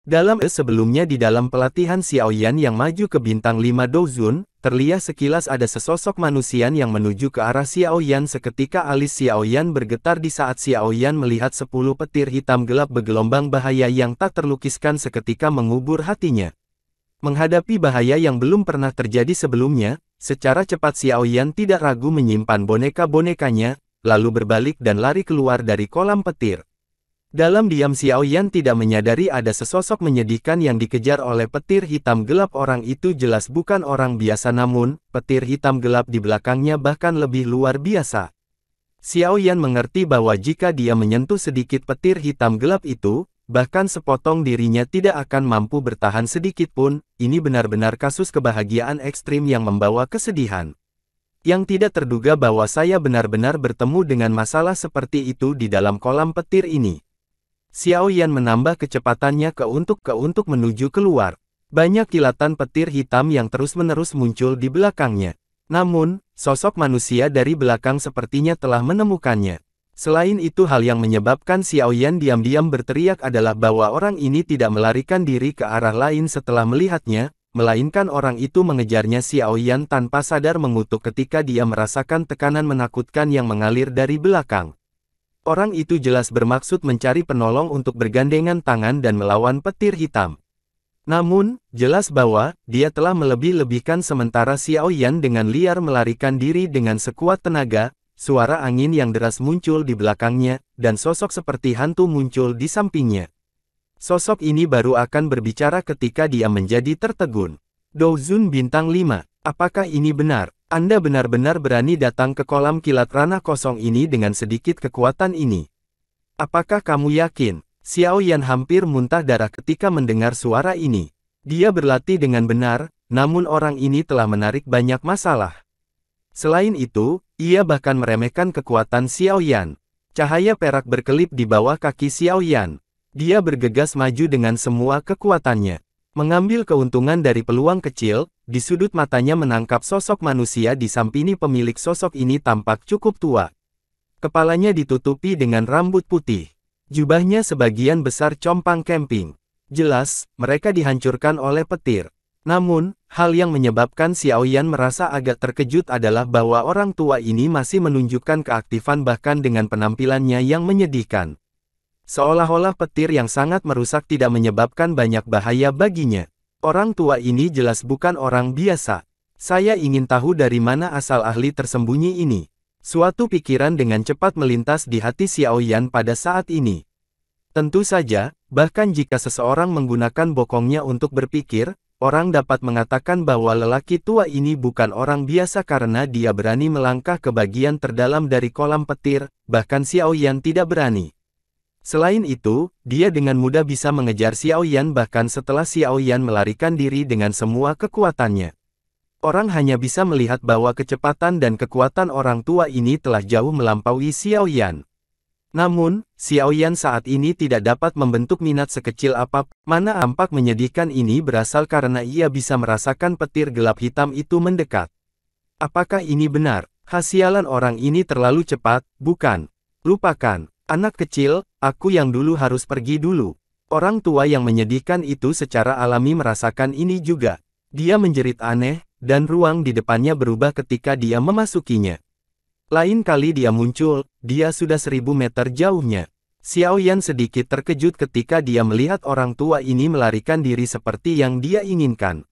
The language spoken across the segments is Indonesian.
Sebelumnya di dalam pelatihan Xiaoyan yang maju ke bintang 5 Douzun, terlihat sekilas ada sesosok manusia yang menuju ke arah Xiaoyan. Seketika alis Xiaoyan bergetar di saat Xiaoyan melihat 10 petir hitam gelap bergelombang bahaya yang tak terlukiskan seketika mengubur hatinya. Menghadapi bahaya yang belum pernah terjadi sebelumnya, secara cepat Xiaoyan tidak ragu menyimpan boneka-bonekanya, lalu berbalik dan lari keluar dari kolam petir. Dalam diam Xiaoyan tidak menyadari ada sesosok menyedihkan yang dikejar oleh petir hitam gelap. Orang itu jelas bukan orang biasa, namun petir hitam gelap di belakangnya bahkan lebih luar biasa. Xiaoyan mengerti bahwa jika dia menyentuh sedikit petir hitam gelap itu, bahkan sepotong dirinya tidak akan mampu bertahan sedikit pun. Ini benar-benar kasus kebahagiaan ekstrim yang membawa kesedihan. Yang tidak terduga bahwa saya benar-benar bertemu dengan masalah seperti itu di dalam kolam petir ini. Xiaoyan menambah kecepatannya untuk menuju keluar. Banyak kilatan petir hitam yang terus-menerus muncul di belakangnya. Namun, sosok manusia dari belakang sepertinya telah menemukannya. Selain itu, hal yang menyebabkan Xiaoyan diam-diam berteriak adalah bahwa orang ini tidak melarikan diri ke arah lain setelah melihatnya, melainkan orang itu mengejarnya. Xiaoyan tanpa sadar mengutuk ketika dia merasakan tekanan menakutkan yang mengalir dari belakang. Orang itu jelas bermaksud mencari penolong untuk bergandengan tangan dan melawan petir hitam. Namun, jelas bahwa dia telah melebih-lebihkan. Sementara Xiaoyan dengan liar melarikan diri dengan sekuat tenaga, suara angin yang deras muncul di belakangnya, dan sosok seperti hantu muncul di sampingnya. Sosok ini baru akan berbicara ketika dia menjadi tertegun. Douzun bintang 5, apakah ini benar? Anda benar-benar berani datang ke kolam kilat ranah kosong ini dengan sedikit kekuatan ini? Apakah kamu yakin? Xiaoyan hampir muntah darah ketika mendengar suara ini. Dia berlatih dengan benar, namun orang ini telah menarik banyak masalah. Selain itu, ia bahkan meremehkan kekuatan Xiaoyan. Cahaya perak berkelip di bawah kaki Xiaoyan. Dia bergegas maju dengan semua kekuatannya. Mengambil keuntungan dari peluang kecil, di sudut matanya menangkap sosok manusia di samping. Pemilik sosok ini tampak cukup tua. Kepalanya ditutupi dengan rambut putih. Jubahnya sebagian besar compang camping. Jelas, mereka dihancurkan oleh petir. Namun, hal yang menyebabkan Xiaoyan merasa agak terkejut adalah bahwa orang tua ini masih menunjukkan keaktifan bahkan dengan penampilannya yang menyedihkan. Seolah-olah petir yang sangat merusak tidak menyebabkan banyak bahaya baginya. Orang tua ini jelas bukan orang biasa. Saya ingin tahu dari mana asal ahli tersembunyi ini. Suatu pikiran dengan cepat melintas di hati Xiaoyan pada saat ini. Tentu saja, bahkan jika seseorang menggunakan bokongnya untuk berpikir, orang dapat mengatakan bahwa lelaki tua ini bukan orang biasa karena dia berani melangkah ke bagian terdalam dari kolam petir, bahkan Xiaoyan tidak berani. Selain itu, dia dengan mudah bisa mengejar Xiaoyan bahkan setelah Xiaoyan melarikan diri dengan semua kekuatannya. Orang hanya bisa melihat bahwa kecepatan dan kekuatan orang tua ini telah jauh melampaui Xiaoyan. Namun, Xiaoyan saat ini tidak dapat membentuk minat sekecil apapun. Mana ampak menyedihkan ini berasal karena ia bisa merasakan petir gelap hitam itu mendekat. Apakah ini benar? Sialan, orang ini terlalu cepat, bukan? Lupakan. Anak kecil, aku yang dulu harus pergi dulu. Orang tua yang menyedihkan itu secara alami merasakan ini juga. Dia menjerit aneh, dan ruang di depannya berubah ketika dia memasukinya. Lain kali dia muncul, dia sudah 1000 meter jauhnya. Xiaoyan sedikit terkejut ketika dia melihat orang tua ini melarikan diri seperti yang dia inginkan.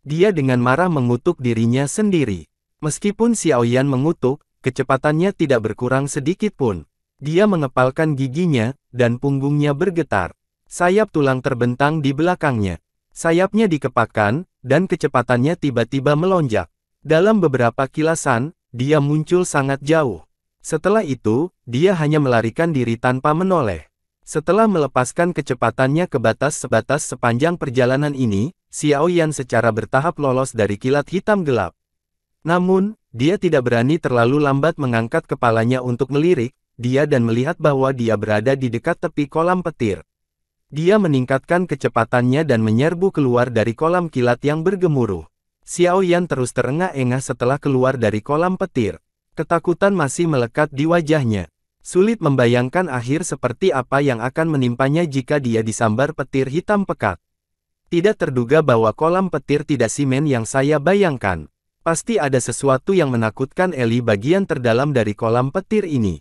Dia dengan marah mengutuk dirinya sendiri. Meskipun Xiaoyan mengutuk, kecepatannya tidak berkurang sedikit pun. Dia mengepalkan giginya, dan punggungnya bergetar. Sayap tulang terbentang di belakangnya. Sayapnya dikepakkan, dan kecepatannya tiba-tiba melonjak. Dalam beberapa kilasan, dia muncul sangat jauh. Setelah itu, dia hanya melarikan diri tanpa menoleh. Setelah melepaskan kecepatannya ke batas-sebatas sepanjang perjalanan ini, Xiaoyan secara bertahap lolos dari kilat hitam gelap. Namun, dia tidak berani terlalu lambat mengangkat kepalanya untuk melirik, dia dan melihat bahwa dia berada di dekat tepi kolam petir. Dia meningkatkan kecepatannya dan menyerbu keluar dari kolam kilat yang bergemuruh. Xiaoyan terus terengah-engah setelah keluar dari kolam petir. Ketakutan masih melekat di wajahnya. Sulit membayangkan akhir seperti apa yang akan menimpanya jika dia disambar petir hitam pekat. Tidak terduga bahwa kolam petir tidak simen yang saya bayangkan. Pasti ada sesuatu yang menakutkan Eli bagian terdalam dari kolam petir ini.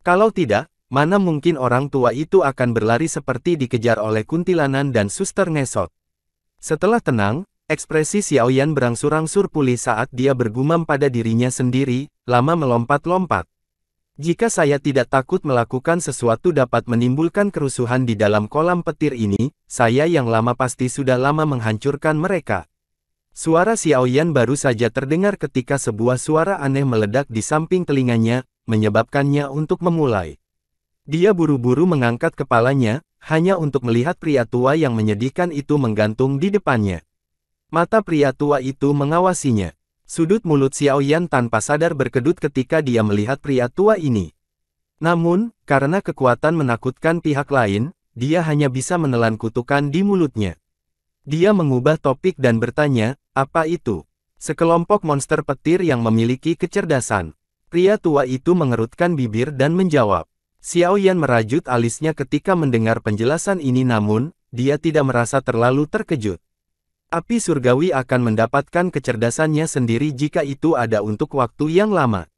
Kalau tidak, mana mungkin orang tua itu akan berlari seperti dikejar oleh kuntilanan dan suster ngesot. Setelah tenang, ekspresi Xiaoyan berangsur-angsur pulih saat dia bergumam pada dirinya sendiri, lama melompat-lompat. Jika saya tidak takut melakukan sesuatu dapat menimbulkan kerusuhan di dalam kolam petir ini, saya yang lama pasti sudah lama menghancurkan mereka. Suara Xiaoyan baru saja terdengar ketika sebuah suara aneh meledak di samping telinganya, menyebabkannya untuk memulai. Dia buru-buru mengangkat kepalanya, hanya untuk melihat pria tua yang menyedihkan itu menggantung di depannya. Mata pria tua itu mengawasinya. Sudut mulut Xiaoyan tanpa sadar berkedut ketika dia melihat pria tua ini. Namun, karena kekuatan menakutkan pihak lain, dia hanya bisa menelan kutukan di mulutnya. Dia mengubah topik dan bertanya, apa itu? Sekelompok monster petir yang memiliki kecerdasan. Pria tua itu mengerutkan bibir dan menjawab. Xiaoyan merajut alisnya ketika mendengar penjelasan ini namun, dia tidak merasa terlalu terkejut. Api surgawi akan mendapatkan kecerdasannya sendiri jika itu ada untuk waktu yang lama.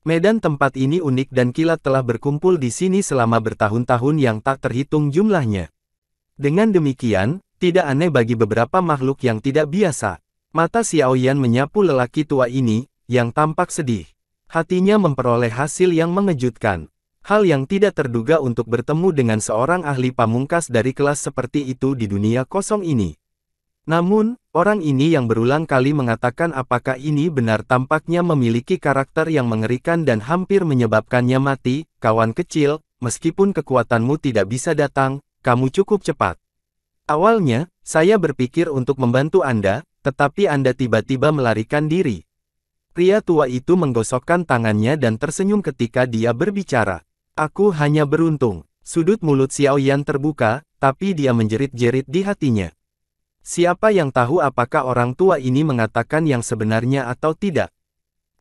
Medan tempat ini unik dan kilat telah berkumpul di sini selama bertahun-tahun yang tak terhitung jumlahnya. Dengan demikian, tidak aneh bagi beberapa makhluk yang tidak biasa. Mata Xiaoyan menyapu lelaki tua ini, yang tampak sedih. Hatinya memperoleh hasil yang mengejutkan. Hal yang tidak terduga untuk bertemu dengan seorang ahli pamungkas dari kelas seperti itu di dunia kosong ini. Namun, orang ini yang berulang kali mengatakan apakah ini benar tampaknya memiliki karakter yang mengerikan dan hampir menyebabkannya mati, kawan kecil, meskipun kekuatanmu tidak bisa datang, kamu cukup cepat. Awalnya, saya berpikir untuk membantu Anda, tetapi Anda tiba-tiba melarikan diri. Pria tua itu menggosokkan tangannya dan tersenyum ketika dia berbicara. Aku hanya beruntung. Sudut mulut Xiaoyan terbuka, tapi dia menjerit-jerit di hatinya. Siapa yang tahu apakah orang tua ini mengatakan yang sebenarnya atau tidak?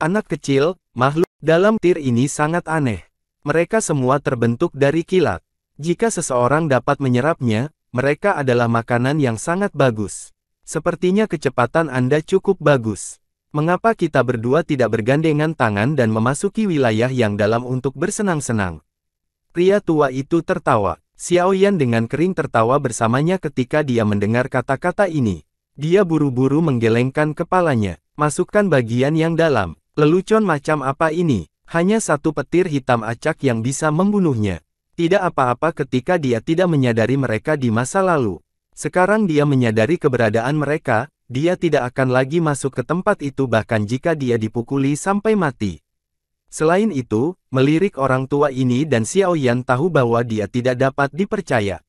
Anak kecil, makhluk dalam tir ini sangat aneh. Mereka semua terbentuk dari kilat. Jika seseorang dapat menyerapnya, mereka adalah makanan yang sangat bagus. Sepertinya kecepatan Anda cukup bagus. Mengapa kita berdua tidak bergandengan tangan dan memasuki wilayah yang dalam untuk bersenang-senang? Pria tua itu tertawa. Xiaoyan dengan kering tertawa bersamanya ketika dia mendengar kata-kata ini. Dia buru-buru menggelengkan kepalanya. Masukkan bagian yang dalam. Lelucon macam apa ini? Hanya satu petir hitam acak yang bisa membunuhnya. Tidak apa-apa ketika dia tidak menyadari mereka di masa lalu. Sekarang dia menyadari keberadaan mereka, dia tidak akan lagi masuk ke tempat itu bahkan jika dia dipukuli sampai mati. Selain itu, melirik orang tua ini dan Xiaoyan tahu bahwa dia tidak dapat dipercaya.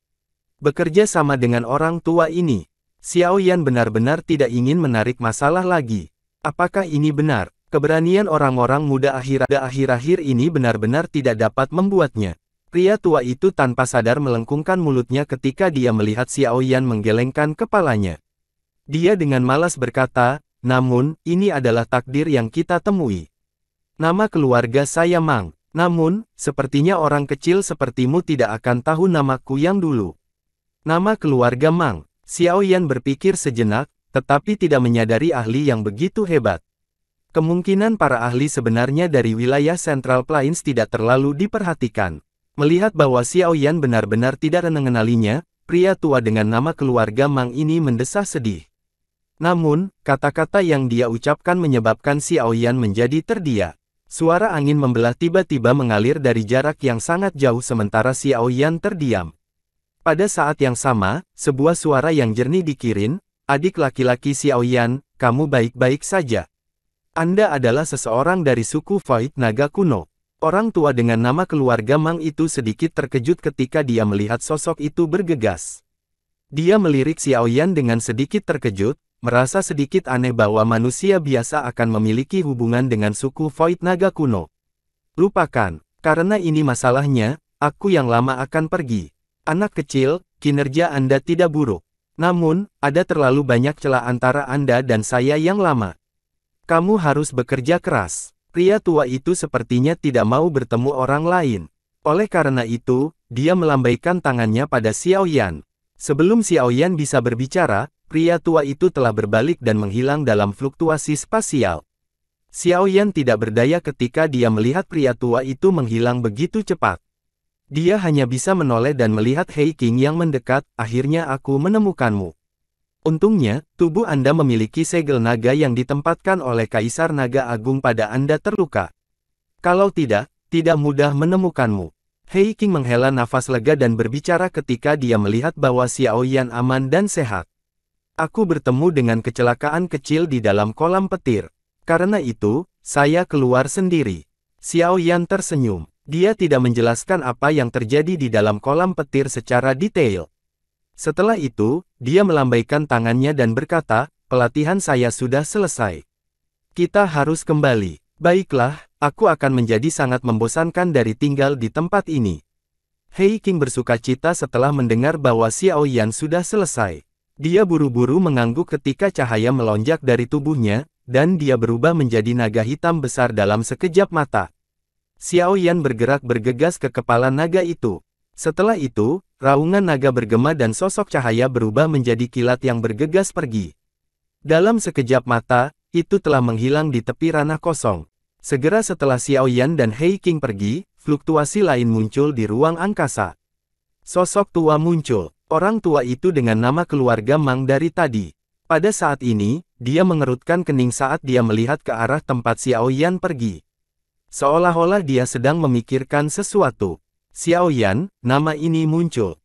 Bekerja sama dengan orang tua ini, Xiaoyan benar-benar tidak ingin menarik masalah lagi. Apakah ini benar? Keberanian orang-orang muda akhir-akhir ini benar-benar tidak dapat membuatnya. Pria tua itu tanpa sadar melengkungkan mulutnya ketika dia melihat Xiaoyan menggelengkan kepalanya. Dia dengan malas berkata, namun, ini adalah takdir yang kita temui. Nama keluarga saya Mang. Namun, sepertinya orang kecil sepertimu tidak akan tahu namaku yang dulu. Nama keluarga Mang. Xiaoyan berpikir sejenak, tetapi tidak menyadari ahli yang begitu hebat. Kemungkinan para ahli sebenarnya dari wilayah Central Plains tidak terlalu diperhatikan. Melihat bahwa Xiaoyan benar-benar tidak mengenalinya, pria tua dengan nama keluarga Mang ini mendesah sedih. Namun, kata-kata yang dia ucapkan menyebabkan Xiaoyan menjadi terdiam. Suara angin membelah tiba-tiba mengalir dari jarak yang sangat jauh sementara Xiaoyan terdiam. Pada saat yang sama, sebuah suara yang jernih dikirim, adik laki-laki Xiaoyan, kamu baik-baik saja. Anda adalah seseorang dari suku Void Naga kuno. Orang tua dengan nama keluarga Mang itu sedikit terkejut ketika dia melihat sosok itu bergegas. Dia melirik Xiaoyan dengan sedikit terkejut, merasa sedikit aneh bahwa manusia biasa akan memiliki hubungan dengan suku Void Naga kuno. Lupakan, karena ini masalahnya, aku yang lama akan pergi. Anak kecil, kinerja Anda tidak buruk. Namun, ada terlalu banyak celah antara Anda dan saya yang lama. Kamu harus bekerja keras. Pria tua itu sepertinya tidak mau bertemu orang lain. Oleh karena itu, dia melambaikan tangannya pada Xiao Yan. Sebelum Xiao Yan bisa berbicara, pria tua itu telah berbalik dan menghilang dalam fluktuasi spasial. Xiao Yan tidak berdaya ketika dia melihat pria tua itu menghilang begitu cepat. Dia hanya bisa menoleh dan melihat Hei Qing yang mendekat. Akhirnya aku menemukanmu. Untungnya, tubuh Anda memiliki segel naga yang ditempatkan oleh Kaisar Naga Agung pada Anda terluka. Kalau tidak mudah menemukanmu. Hei Qing menghela nafas lega dan berbicara ketika dia melihat bahwa Xiao Yan aman dan sehat. Aku bertemu dengan kecelakaan kecil di dalam kolam petir. Karena itu, saya keluar sendiri. Xiao Yan tersenyum. Dia tidak menjelaskan apa yang terjadi di dalam kolam petir secara detail. Setelah itu, dia melambaikan tangannya dan berkata, pelatihan saya sudah selesai. Kita harus kembali. Baiklah, aku akan menjadi sangat membosankan dari tinggal di tempat ini. Hei Qing bersukacita setelah mendengar bahwa Xiao Yan sudah selesai. Dia buru-buru mengangguk ketika cahaya melonjak dari tubuhnya, dan dia berubah menjadi naga hitam besar dalam sekejap mata. Xiao Yan bergerak bergegas ke kepala naga itu. Setelah itu, raungan naga bergema dan sosok cahaya berubah menjadi kilat yang bergegas pergi. Dalam sekejap mata, itu telah menghilang di tepi ranah kosong. Segera setelah Xiao Yan dan Hei Qing pergi, fluktuasi lain muncul di ruang angkasa. Sosok tua muncul. Orang tua itu dengan nama keluarga Mang dari tadi. Pada saat ini, dia mengerutkan kening saat dia melihat ke arah tempat Xiao Yan pergi. Seolah-olah dia sedang memikirkan sesuatu. Xiao Yan, nama ini muncul.